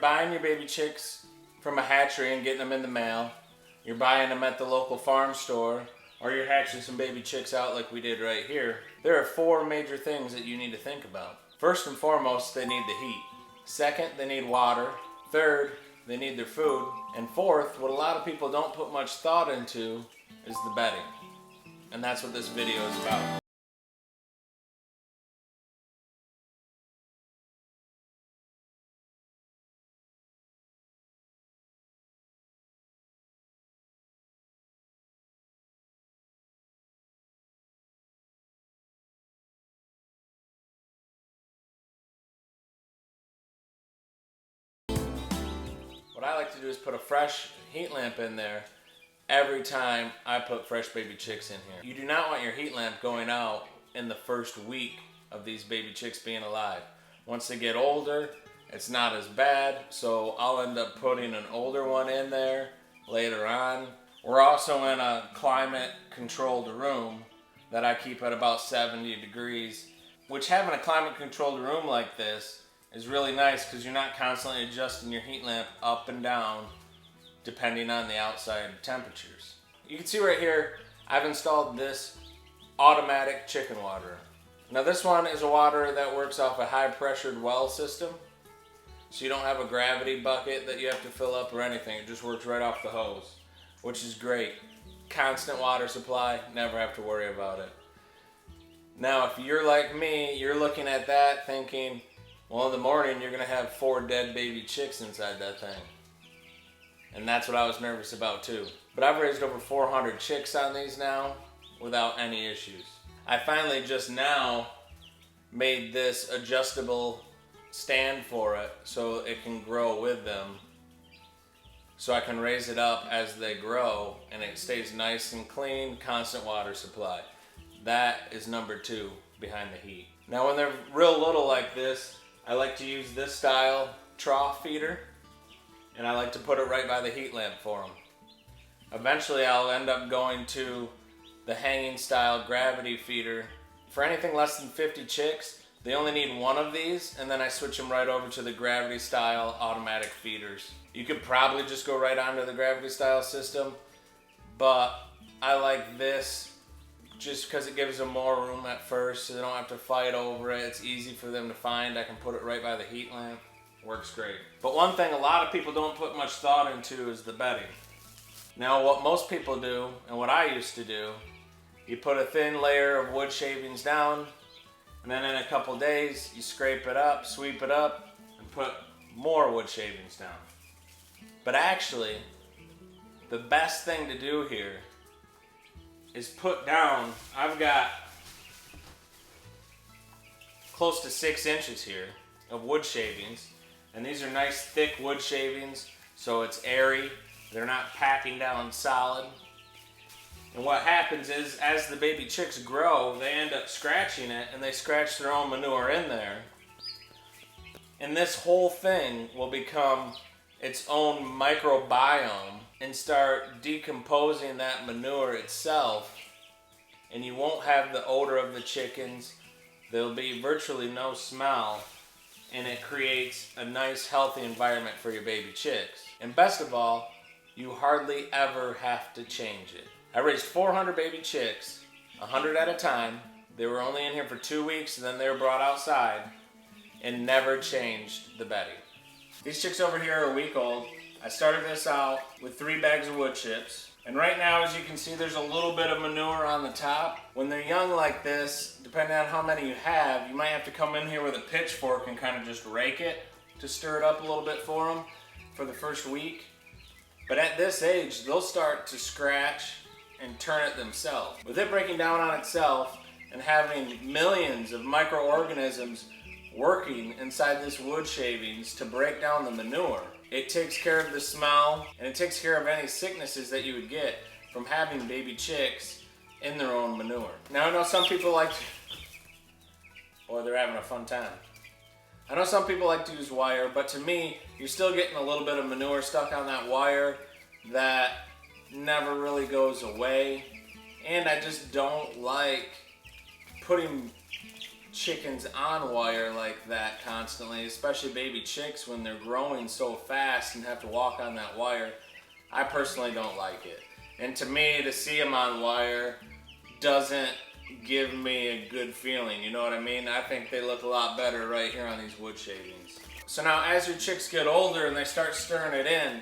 buying your baby chicks from a hatchery and getting them in the mail, you're buying them at the local farm store, or you're hatching some baby chicks out like we did right here, there are 4 major things that you need to think about. First and foremost, they need the heat. Second, they need water. Third, they need their food. And fourth, what a lot of people don't put much thought into is the bedding. And that's what this video is about. What I like to do is put a fresh heat lamp in there every time I put fresh baby chicks in here. You do not want your heat lamp going out in the first week of these baby chicks being alive. Once they get older, it's not as bad, so I'll end up putting an older one in there later on. We're also in a climate controlled room that I keep at about 70 degrees, which having a climate controlled room like this is really nice because you're not constantly adjusting your heat lamp up and down depending on the outside temperatures. You can see right here, I've installed this automatic chicken waterer. Now this one is a waterer that works off a high pressured well system, so you don't have a gravity bucket that you have to fill up or anything. It just works right off the hose, which is great. Constant water supply, never have to worry about it. Now if you're like me, you're looking at that thinking, well, in the morning, you're going to have 4 dead baby chicks inside that thing. And that's what I was nervous about too. But I've raised over 400 chicks on these now without any issues. I finally just now made this adjustable stand for it so it can grow with them. So I can raise it up as they grow and it stays nice and clean, constant water supply. That is number 2 behind the heat. Now when they're real little like this, I like to use this style trough feeder, and I like to put it right by the heat lamp for them. Eventually I'll end up going to the hanging style gravity feeder. For anything less than 50 chicks, they only need 1 of these, and then I switch them right over to the gravity style automatic feeders. You could probably just go right onto the gravity style system, but I like this just because it gives them more room at first, so they don't have to fight over it. It's easy for them to find. I can put it right by the heat lamp. Works great. But one thing a lot of people don't put much thought into is the bedding. Now what most people do, and what I used to do, you put a thin layer of wood shavings down, and then in a couple days you scrape it up, sweep it up, and put more wood shavings down. But actually, the best thing to do here is put down, I've got close to 6 inches here of wood shavings, and these are nice thick wood shavings, so it's airy, they're not packing down solid. And what happens is, as the baby chicks grow, they end up scratching it, and they scratch their own manure in there. And this whole thing will become its own microbiome and start decomposing that manure itself, and you won't have the odor of the chickens. There'll be virtually no smell, and it creates a nice healthy environment for your baby chicks. And best of all, you hardly ever have to change it. I raised 400 baby chicks, 100 at a time. They were only in here for 2 weeks, and then they were brought outside, and never changed the bedding. These chicks over here are a week old. I started this out with 3 bags of wood chips. And right now, as you can see, there's a little bit of manure on the top. When they're young like this, depending on how many you have, you might have to come in here with a pitchfork and kind of just rake it to stir it up a little bit for them for the first week. But at this age, they'll start to scratch and turn it themselves. With it breaking down on itself and having millions of microorganisms working inside this wood shavings to break down the manure, it takes care of the smell, and it takes care of any sicknesses that you would get from having baby chicks in their own manure. Now I know some people like to, or they're having a fun time. I know some people like to use wire, but to me, you're still getting a little bit of manure stuck on that wire that never really goes away. And I just don't like putting chickens on wire like that constantly, especially baby chicks when they're growing so fast and have to walk on that wire. I personally don't like it. And to me, to see them on wire doesn't give me a good feeling, you know what I mean? I think they look a lot better right here on these wood shavings. So now as your chicks get older and they start stirring it in,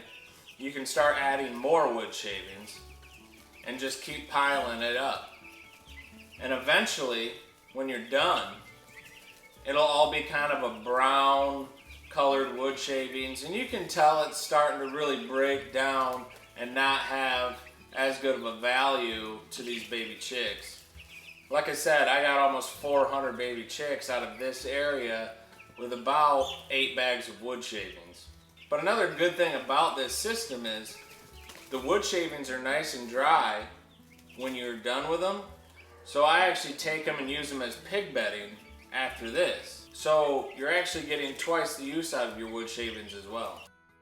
you can start adding more wood shavings and just keep piling it up. And eventually, when you're done, it'll all be kind of a brown colored wood shavings, and you can tell it's starting to really break down and not have as good of a value to these baby chicks. Like I said, I got almost 400 baby chicks out of this area with about 8 bags of wood shavings. But another good thing about this system is the wood shavings are nice and dry when you're done with them. So I actually take them and use them as pig bedding after this. So you're actually getting twice the use out of your wood shavings as well.